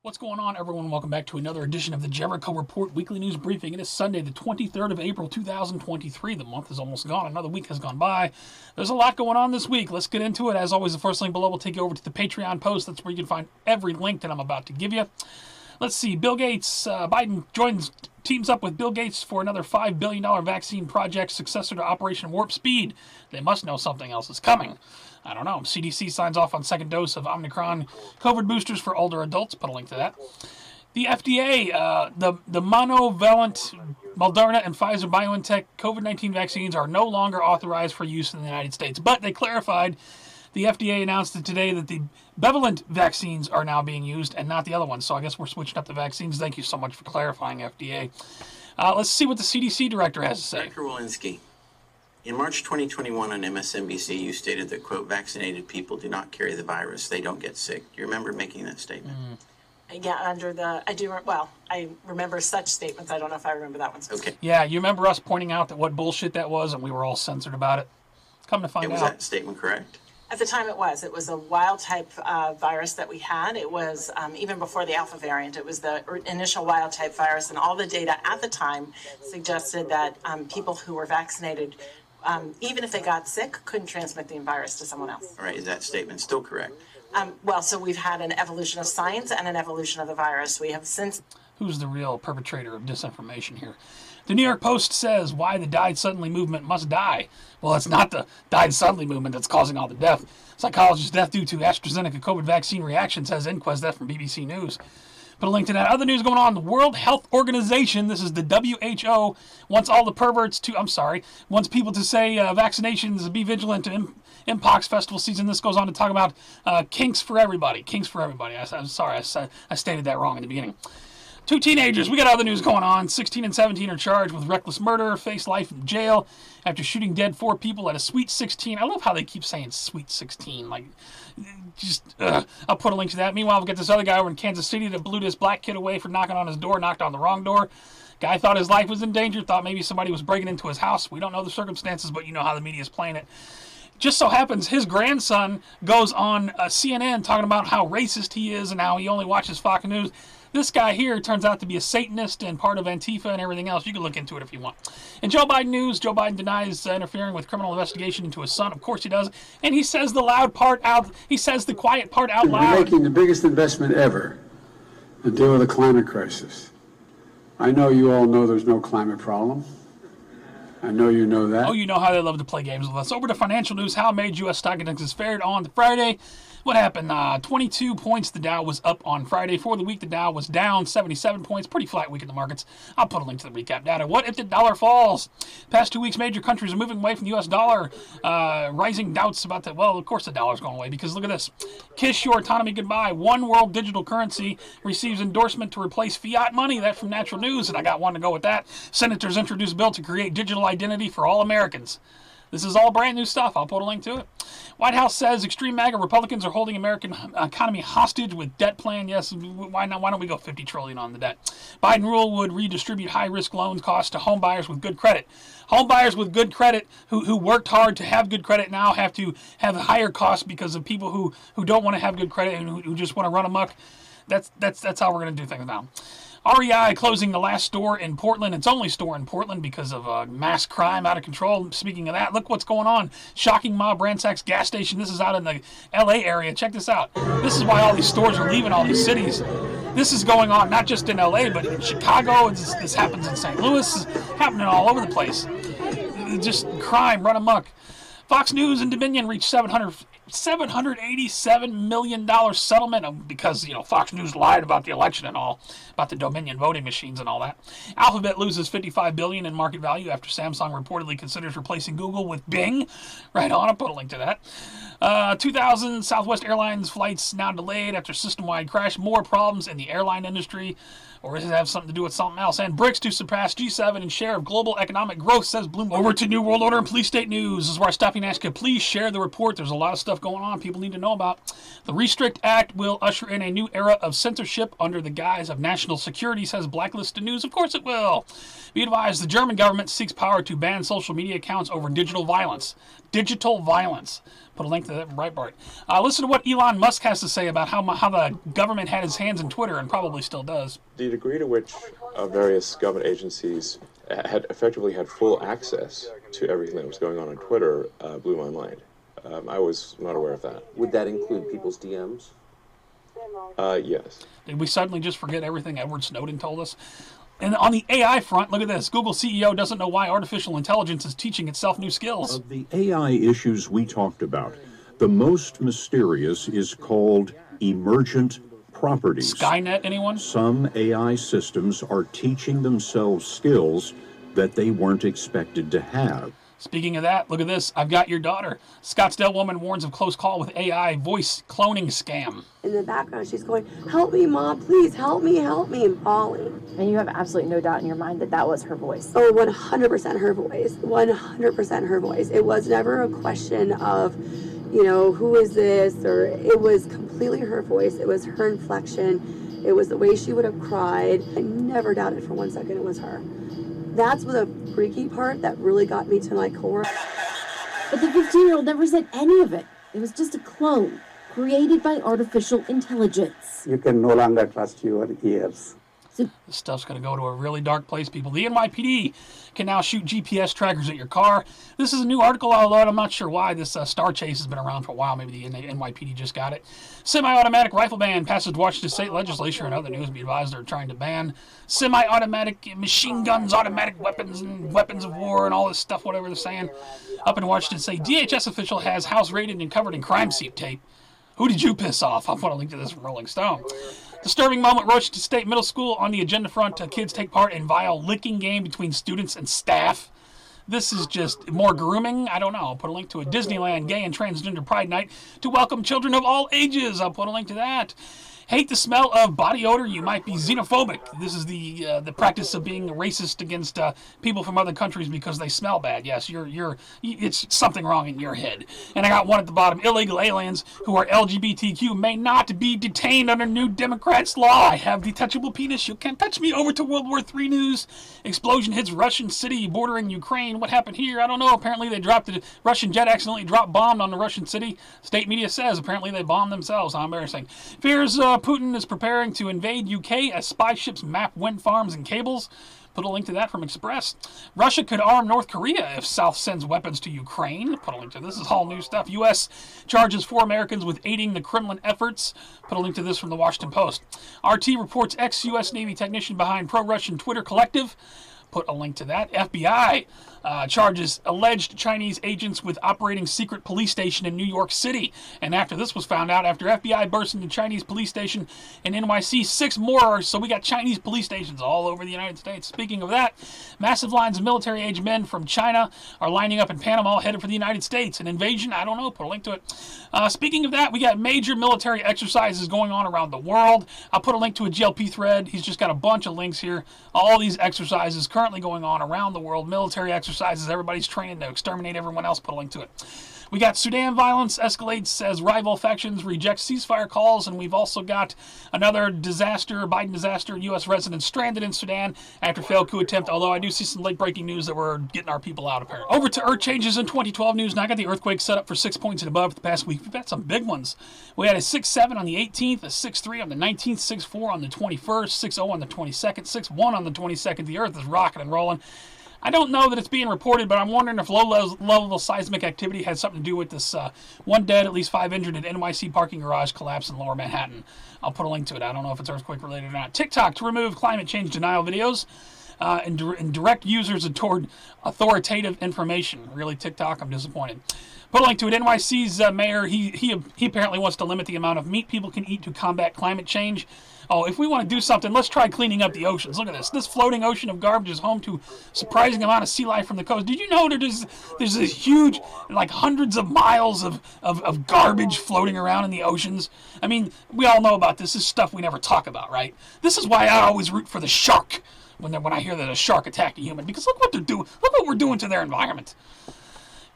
What's going on, everyone? Welcome back to another edition of the Jericho Report Weekly News Briefing. It is Sunday, the 23rd of April, 2023. The month is almost gone. Another week has gone by. There's a lot going on this week. Let's get into it. As always, the first link below will take you over to the Patreon post. That's where you can find every link that I'm about to give you. Let's see. Bill Gates, Biden teams up with Bill Gates for another $5 billion vaccine project, successor to Operation Warp Speed. They must know something else is coming. I don't know. CDC signs off on second dose of Omicron COVID boosters for older adults. Put a link to that. The FDA, the monovalent Moderna and Pfizer BioNTech COVID-19 vaccines are no longer authorized for use in the United States. But they clarified, the FDA announced today that the bivalent vaccines are now being used and not the other ones. So I guess we're switching up the vaccines. Thank you so much for clarifying, FDA. Let's see what the CDC director has to say. Dr. Walensky. In March 2021 on MSNBC, you stated that, quote, vaccinated people do not carry the virus. They don't get sick. Do you remember making that statement? Yeah, I remember such statements. I don't know if I remember that one. Okay. Yeah, you remember us pointing out that what bullshit that was, and we were all censored about it? Come to find out. Was that statement correct? At the time it was. It was a wild-type virus that we had. It was, even before the alpha variant, it was the initial wild-type virus, and all the data at the time suggested that people who were vaccinated, even if they got sick, couldn't transmit the virus to someone else. All right, is that statement still correct? So we've had an evolution of science and an evolution of the virus. We have since... Who's the real perpetrator of disinformation here? The New York Post says why the died suddenly movement must die. Well, it's not the died suddenly movement that's causing all the death. Psychologist death due to AstraZeneca COVID vaccine reaction, says Inquest. That from BBC News. Put a link to that. Other news going on. The World Health Organization, this is the WHO, wants people to say vaccinations, be vigilant to Mpox festival season. This goes on to talk about kinks for everybody. Kinks for everybody. I'm sorry, I stated that wrong in the beginning. Two teenagers, we got other news going on. 16 and 17 are charged with reckless murder, face life in jail after shooting dead 4 people at a Sweet 16. I love how they keep saying Sweet 16. I'll put a link to that. Meanwhile, we've got this other guy over in Kansas City that blew this black kid away for knocking on his door, knocked on the wrong door. Guy thought his life was in danger, thought maybe somebody was breaking into his house. We don't know the circumstances, but you know how the media is playing it. Just so happens his grandson goes on CNN talking about how racist he is and how he only watches Fox News. This guy here turns out to be a Satanist and part of Antifa and everything else. You can look into it if you want. In Joe Biden news, Joe Biden denies interfering with criminal investigation into his son. Of course he does. And he says the loud part out. He says the quiet part out loud. We're making the biggest investment ever to deal with the climate crisis. I know you all know there's no climate problem. I know you know that. Oh, you know how they love to play games with us. Over to financial news. How made U.S. stock indexes fared on Friday? What happened? 22 points. The Dow was up on Friday. For the week, the Dow was down 77 points. Pretty flat week in the markets. I'll put a link to the recap data. What if the dollar falls? Past 2 weeks, major countries are moving away from the U.S. dollar. Rising doubts about that. Well, of course the dollar's going away because look at this. Kiss your autonomy goodbye. One world digital currency receives endorsement to replace fiat money. That's from Natural News, and I got one to go with that. Senators introduce bill to create digital identity for all Americans. This is all brand new stuff. I'll put a link to it. White House says extreme MAGA Republicans are holding American economy hostage with debt plan. Yes, why not? Why don't we go $50 trillion on the debt? Biden rule would redistribute high-risk loan costs to home buyers with good credit. Home buyers with good credit who worked hard to have good credit now have to have higher costs because of people who don't want to have good credit and who just want to run amok. That's how we're going to do things now. REI closing the last store in Portland. Its only store in Portland because of mass crime out of control. Speaking of that, look what's going on. Shocking mob ransacks gas station. This is out in the LA area. Check this out. This is why all these stores are leaving all these cities. This is going on not just in LA, but in Chicago. This happens in St. Louis. This is happening all over the place. Just crime, run amok. Fox News and Dominion reached $787 million settlement because, Fox News lied about the election and all, about the Dominion voting machines and all that. Alphabet loses $55 billion in market value after Samsung reportedly considers replacing Google with Bing. Right on, I'll put a link to that. 2000 Southwest Airlines flights now delayed after system-wide crash. More problems in the airline industry. Or does it have something to do with something else? And BRICS to surpass G7 in share of global economic growth, says Bloomberg. Over to New World Order and Police State News. This is where I stop you and ask you, please share the report. There's a lot of stuff stuff going on people need to know about. The Restrict Act will usher in a new era of censorship under the guise of national security, says Blacklisted News. Of course it will. Be advised, the German government seeks power to ban social media accounts over digital violence. Digital violence. Put a link to that in Breitbart. Listen to what Elon Musk has to say about how the government had his hands in Twitter and probably still does. The degree to which various government agencies had effectively had full access to everything that was going on Twitter blew my mind. I was not aware of that. Would that include people's DMs? Yes. Did we suddenly just forget everything Edward Snowden told us? And on the AI front, look at this. Google CEO doesn't know why artificial intelligence is teaching itself new skills. Of the AI issues we talked about, the most mysterious is called emergent properties. Skynet, anyone? Some AI systems are teaching themselves skills that they weren't expected to have. Speaking of that, look at this. I've got your daughter. Scottsdale woman warns of close call with AI voice cloning scam. In the background, she's going, "Help me, Mom, please, help me, and bawling. And you have absolutely no doubt in your mind that that was her voice. Oh, 100% her voice. 100% her voice. It was never a question of, who is this? Or it was completely her voice. It was her inflection. It was the way she would have cried. I never doubted for 1 second it was her. That's the freaky part that really got me to my core. But the 15-year-old never said any of it. It was just a clone created by artificial intelligence. You can no longer trust your ears. This stuff's going to go to a really dark place, people. The NYPD can now shoot GPS trackers at your car. This is a new article, although I'm not sure why. This Star Chase has been around for a while. Maybe the NYPD just got it. Semi-automatic rifle ban passes Washington State legislature. And other news, be advised, they're trying to ban semi-automatic machine guns, automatic weapons, and weapons of war, and all this stuff, whatever they're saying. Up in Washington State, DHS official has house raided and covered in crime scene tape. Who did you piss off? I'll put a link to this from Rolling Stone. Disturbing moment, Washington State Middle School on the agenda front. Kids take part in vile licking game between students and staff. This is just more grooming. I don't know. I'll put a link to a Disneyland Gay and Transgender Pride Night to welcome children of all ages. I'll put a link to that. Hate the smell of body odor, you might be xenophobic. This is the practice of being racist against people from other countries because they smell bad. Yes, it's something wrong in your head. And I got one at the bottom. Illegal aliens who are LGBTQ may not be detained under new Democrats' law. I have detachable penis. You can't touch me. Over to World War III news. Explosion hits Russian city bordering Ukraine. What happened here? I don't know. Apparently they dropped a Russian jet accidentally dropped bomb on the Russian city. State media says apparently they bombed themselves. How embarrassing. Fears Putin is preparing to invade UK as spy ships map wind farms and cables. Put a link to that from Express. Russia could arm North Korea if South sends weapons to Ukraine. Put a link to this. This is all new stuff. U.S. charges 4 Americans with aiding the Kremlin efforts. Put a link to this from the Washington Post. RT reports ex-U.S. Navy technician behind pro-Russian Twitter collective. Put a link to that. FBI charges alleged Chinese agents with operating secret police station in New York City. And after this was found out, after FBI burst into Chinese police station in NYC, 6 more. So we got Chinese police stations all over the United States. Speaking of that, massive lines of military-age men from China are lining up in Panama headed for the United States. An invasion? I don't know. Put a link to it. Speaking of that, we got major military exercises going on around the world. I'll put a link to a GLP thread. He's just got a bunch of links here. All these exercises currently going on around the world. Military exercises. Everybody's training to exterminate everyone else. Put a link to it. We got Sudan violence escalates as rival factions reject ceasefire calls, and we've also got another disaster, Biden disaster, U.S. residents stranded in Sudan after failed coup attempt, although I do see some late-breaking news that we're getting our people out, apparently. Over to Earth changes in 2012 news. Now I got the earthquake set up for 6 points and above the past week. We've had some big ones. We had a 6.7 on the 18th, a 6.3 on the 19th, 6.4 on the 21st, 6.0 on the 22nd, 6.1 on the 22nd. The Earth is rocking and rolling. I don't know that it's being reported, but I'm wondering if low-level seismic activity had something to do with this 1 dead, at least 5 injured at NYC parking garage collapse in Lower Manhattan. I'll put a link to it. I don't know if it's earthquake-related or not. TikTok to remove climate change denial videos and direct users toward authoritative information. Really, TikTok? I'm disappointed. Put a link to it. NYC's mayor, he apparently wants to limit the amount of meat people can eat to combat climate change. Oh, if we want to do something, let's try cleaning up the oceans. Look at this. This floating ocean of garbage is home to a surprising amount of sea life from the coast. Did you know there's this huge, like hundreds of miles of garbage floating around in the oceans? I mean, we all know about this. This is stuff we never talk about, right? This is why I always root for the shark when I hear that a shark attacked a human, because look what they're doing. Look what we're doing to their environment.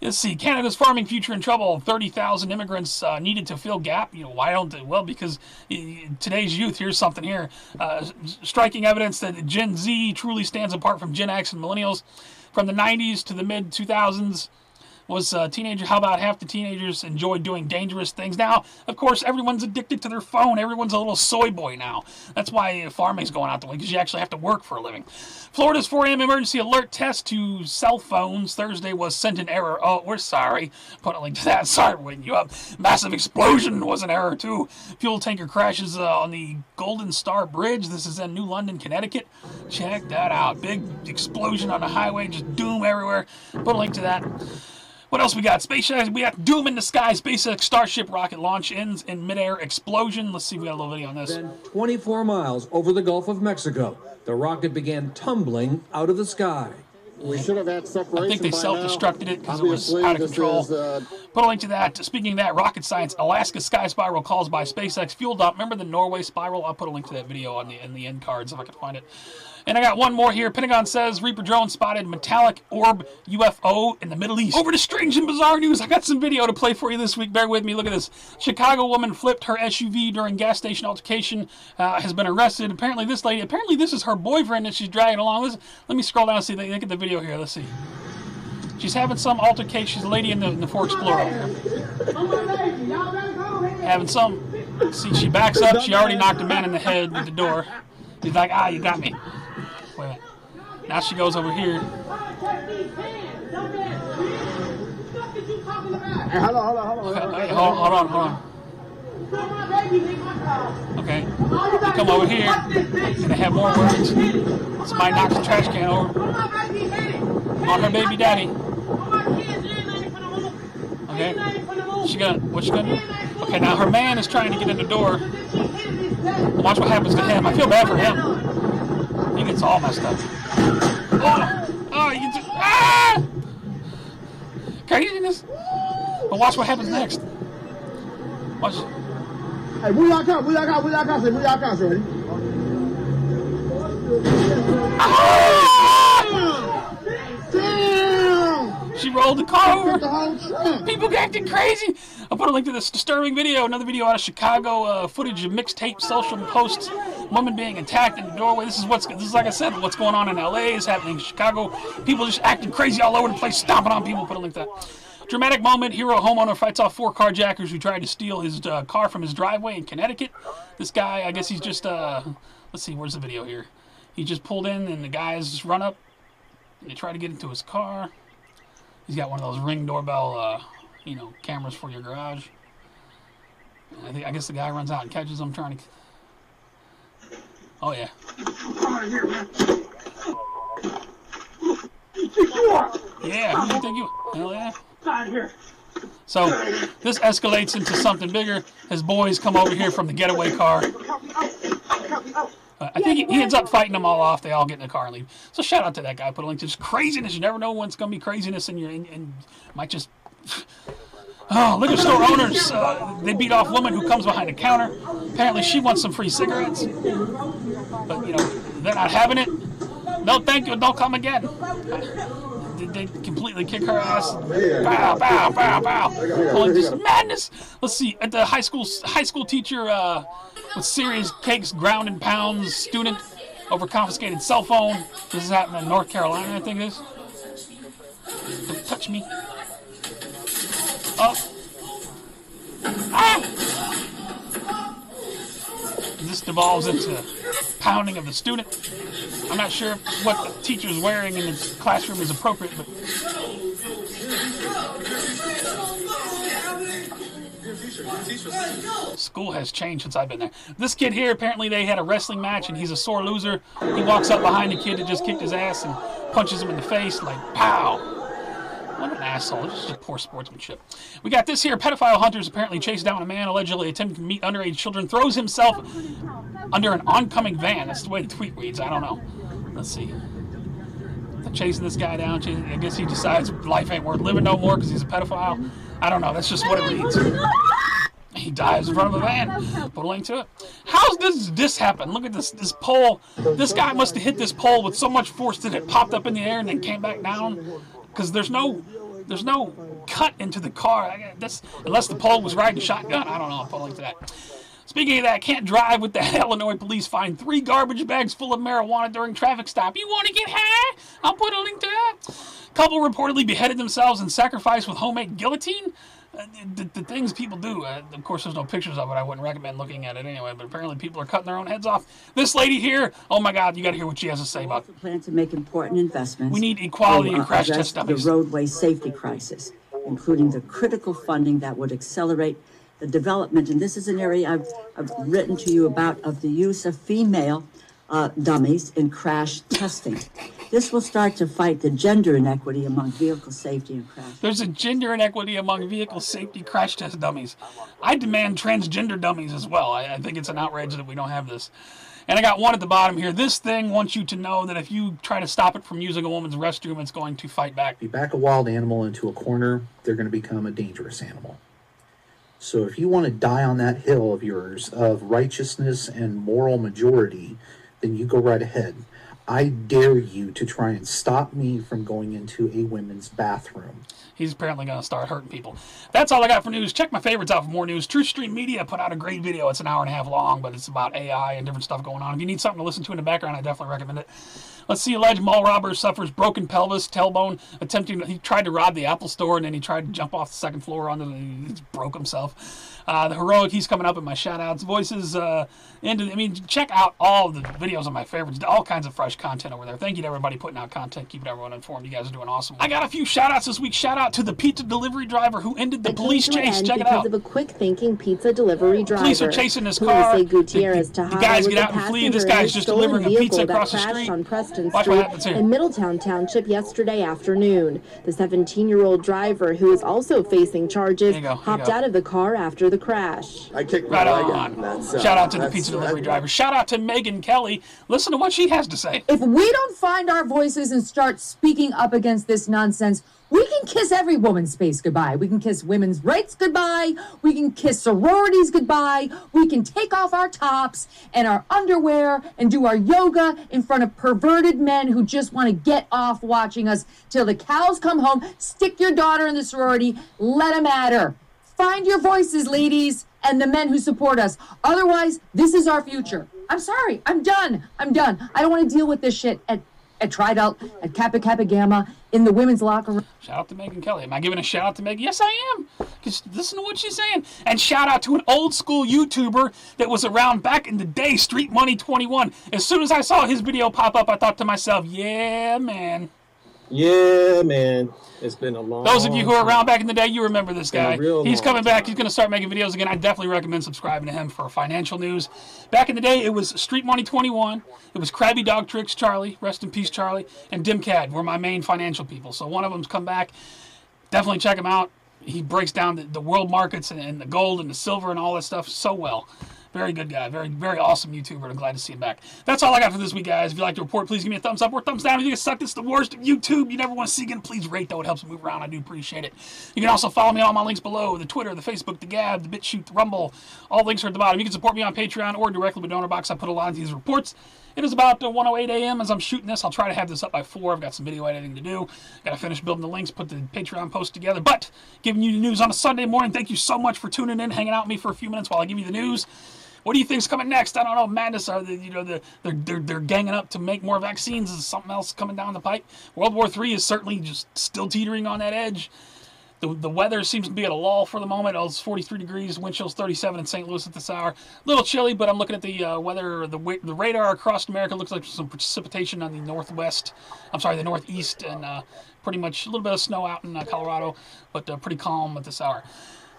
Let's see. Canada's farming future in trouble. 30,000 immigrants needed to fill gap. Why don't they? Well, because today's youth. Here's something here. Striking evidence that Gen Z truly stands apart from Gen X and millennials. From the 90s to the mid 2000s. Was teenager. How about half the teenagers enjoy doing dangerous things? Now, of course, everyone's addicted to their phone. Everyone's a little soy boy now. That's why farming's going out the way, because you actually have to work for a living. Florida's 4 a.m. emergency alert test to cell phones Thursday was sent in error. Oh, we're sorry. Put a link to that. Sorry for waking you up. Massive explosion was an error, too. Fuel tanker crashes on the Golden Star Bridge. This is in New London, Connecticut. Check that out. Big explosion on the highway. Just doom everywhere. Put a link to that. What else we got? SpaceX, we got doom in the sky. SpaceX Starship rocket launch ends in midair explosion. Let's see if we got a little video on this. Then 24 miles over the Gulf of Mexico, the rocket began tumbling out of the sky. We should have had separation. I think they self-destructed it because it was out of control. Put a link to that. Speaking of that, rocket science, Alaska sky spiral caused by SpaceX fuel dump. Remember the Norway spiral? I'll put a link to that video on in the end cards if I can find it. And I got one more here. Pentagon says Reaper drone spotted metallic orb UFO in the Middle East. Over to strange and bizarre news. I got some video to play for you this week. Bear with me. Look at this. Chicago woman flipped her SUV during gas station altercation. Has been arrested. Apparently this is her boyfriend that she's dragging along. Let me scroll down and see. Look at the video here. Let's see. She's having some altercation. She's a lady in the Ford Explorer here. Having some. See, she backs up. She already knocked a man in the head with the door. He's like, you got me. Wait a minute. Now she goes over here. Hey, hold on. Okay. They come over here, and they have more words. Somebody knocks the trash can over on her baby daddy. Okay. What's she gonna do? Okay, now her man is trying to get in the door. Watch what happens to him. I feel bad for him. He gets all messed up. You just, craziness. But watch what happens next. Watch. Hey, we y'all got, ready? Damn! She rolled the car over. People acting crazy. I'll put a link to this disturbing video. Another video out of Chicago. Footage of mixtape social posts. Woman being attacked in the doorway. This is like I said. What's going on in LA is happening in Chicago. People just acting crazy all over the place, stomping on people. Put a link to that. Dramatic moment. Hero homeowner fights off 4 carjackers who tried to steal his car from his driveway in Connecticut. This guy, I guess he's just. Let's see. Where's the video here? He just pulled in, and the guys just run up, and they try to get into his car. He's got one of those Ring doorbell, cameras for your garage. And I guess the guy runs out and catches him trying to. Oh yeah. Come on here, man. Yeah, who do you think you? Hell yeah. Out here. So this escalates into something bigger. His boys come over here from the getaway car. I think he ends up fighting them all off. They all get in the car and leave. So shout out to that guy. Put a link to just craziness. You never know when it's going to be craziness, and might just. Oh, liquor store owners, they beat off woman who comes behind the counter. Apparently she wants some free cigarettes. But, they're not having it. No, thank you. Don't come again. They completely kick her ass. Bow, bow, bow, bow. Pulling just madness. Let's see. At the high school teacher with serious cakes, ground and pounds, student over confiscated cell phone. This is happening in North Carolina, I think it is. Don't touch me. Oh. This devolves into pounding of the student. I'm not sure what the teacher's wearing in the classroom is appropriate, but school has changed since I've been there. This kid here, apparently they had a wrestling match and he's a sore loser. He walks up behind the kid that just kicked his ass and punches him in the face like, pow. What an asshole. This is just poor sportsmanship. We got this here. Pedophile hunters apparently chased down a man allegedly attempting to meet underage children. Throws himself under an oncoming van. That's the way the tweet reads. I don't know. Let's see. They're chasing this guy down. I guess he decides life ain't worth living no more because he's a pedophile. I don't know. That's just what it reads. He dives in front of a van. Put a link to it. How does this happen? Look at this pole. This guy must have hit this pole with so much force that it popped up in the air and then came back down. Because there's no There's no cut into the car. Unless the pole was riding shotgun. I don't know. I'll put a link to that. Speaking of that, can't drive with that. Illinois police find 3 garbage bags full of marijuana during traffic stop. You want to get high? I'll put a link to that. Couple reportedly beheaded themselves and sacrificed with homemade guillotine. The things people do. Of course, there's no pictures of it. I wouldn't recommend looking at it anyway, but apparently people are cutting their own heads off. This lady here, oh my God, you got to hear what she has to say about it. Plan to make important investments. We need equality in crash test dummies. The roadway safety crisis, including the critical funding that would accelerate the development, and this is an area I've written to you about, of the use of female dummies in crash testing. This will start to fight the gender inequity among vehicle safety and crash. There's a gender inequity among vehicle safety crash test dummies. I demand transgender dummies as well. I think it's an outrage that we don't have this. And I got one at the bottom here. This thing wants you to know that if you try to stop it from using a woman's restroom, it's going to fight back. If you back a wild animal into a corner, they're going to become a dangerous animal. So if you want to die on that hill of yours of righteousness and moral majority, then you go right ahead. I dare you to try and stop me from going into a women's bathroom. He's apparently going to start hurting people. That's all I got for news. Check my favorites out for more news. True Stream Media put out a great video. It's an hour and a half long, but it's about AI and different stuff going on. If you need something to listen to in the background, I definitely recommend it. Let's see, alleged mall robber suffers broken pelvis, tailbone, he tried to rob the Apple store, and then he tried to jump off the second floor he broke himself. The heroic, he's coming up in my shout-outs. Voices, check out all the videos of my favorites. All kinds of fresh content over there. Thank you to everybody putting out content, keeping everyone informed. You guys are doing awesome. I got a few shout-outs this week. Shout-out to the pizza delivery driver who ended the police chase. Check it out. Because of a quick-thinking pizza delivery driver. Police are chasing this car. The guys get out and flee. This guy's just delivering a pizza across the street. On Preston Watch Street what happens here. in Middletown Township yesterday afternoon. The 17-year-old driver, who is also facing charges, hopped out of the car after the crash. I kicked right my leg on. out. Shout out to the pizza delivery driver. Shout out to Megyn Kelly. Listen to what she has to say. If we don't find our voices and start speaking up against this nonsense, we can kiss every woman's space goodbye. We can kiss women's rights goodbye. We can kiss sororities goodbye. We can take off our tops and our underwear and do our yoga in front of perverted men who just want to get off watching us till the cows come home. Stick your daughter in the sorority. Let them at her. Find your voices, ladies, and the men who support us. Otherwise, this is our future. I'm sorry. I'm done. I don't want to deal with this shit at Tri-Delt, at Kappa Kappa Gamma, in the women's locker room. Shout out to Megyn Kelly. Am I giving a shout out to Megyn? Yes, I am. Because listen to what she's saying. And shout out to an old school YouTuber that was around back in the day, Street Money 21. As soon as I saw his video pop up, I thought to myself, yeah, man. Yeah, man. It's been a long Those of you who are around back in the day, you remember this guy. He's coming back. He's going to start making videos again. I definitely recommend subscribing to him for financial news. Back in the day, it was Street Money 21. It was Krabby Dog Tricks Charlie. Rest in peace, Charlie. And Dimcad were my main financial people. So one of them's come back. Definitely check him out. He breaks down the world markets and the gold and the silver and all that stuff so well. Very good guy. Very, very awesome YouTuber. I'm glad to see him back. That's all I got for this week, guys. If you like the report, please give me a thumbs up or thumbs down. If you think it sucked, it's the worst of YouTube. You never want to see again, please rate, though. It helps me move around. I do appreciate it. You can also follow me on all my links below. The Twitter, the Facebook, the Gab, the BitChute, the Rumble. All links are at the bottom. You can support me on Patreon or directly with DonorBox. I put a lot of these reports. It is about 1:08 a.m. as I'm shooting this. I'll try to have this up by 4. I've got some video editing to do. Got to finish building the links, put the Patreon post together. But giving you the news on a Sunday morning. Thank you so much for tuning in, hanging out with me for a few minutes while I give you the news. What do you think's coming next? I don't know. Madness, they're ganging up to make more vaccines. Is something else coming down the pipe? World War III is certainly just still teetering on that edge. The weather seems to be at a lull for the moment. It's 43 degrees, wind chills 37 in St. Louis at this hour. A little chilly, but I'm looking at the weather. The radar across America looks like some precipitation on the northeast, and pretty much a little bit of snow out in Colorado, but pretty calm at this hour.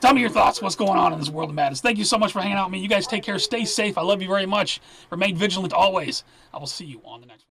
Tell me your thoughts. What's going on in this world of madness? Thank you so much for hanging out with me. You guys take care. Stay safe. I love you very much. Remain vigilant always. I will see you on the next one.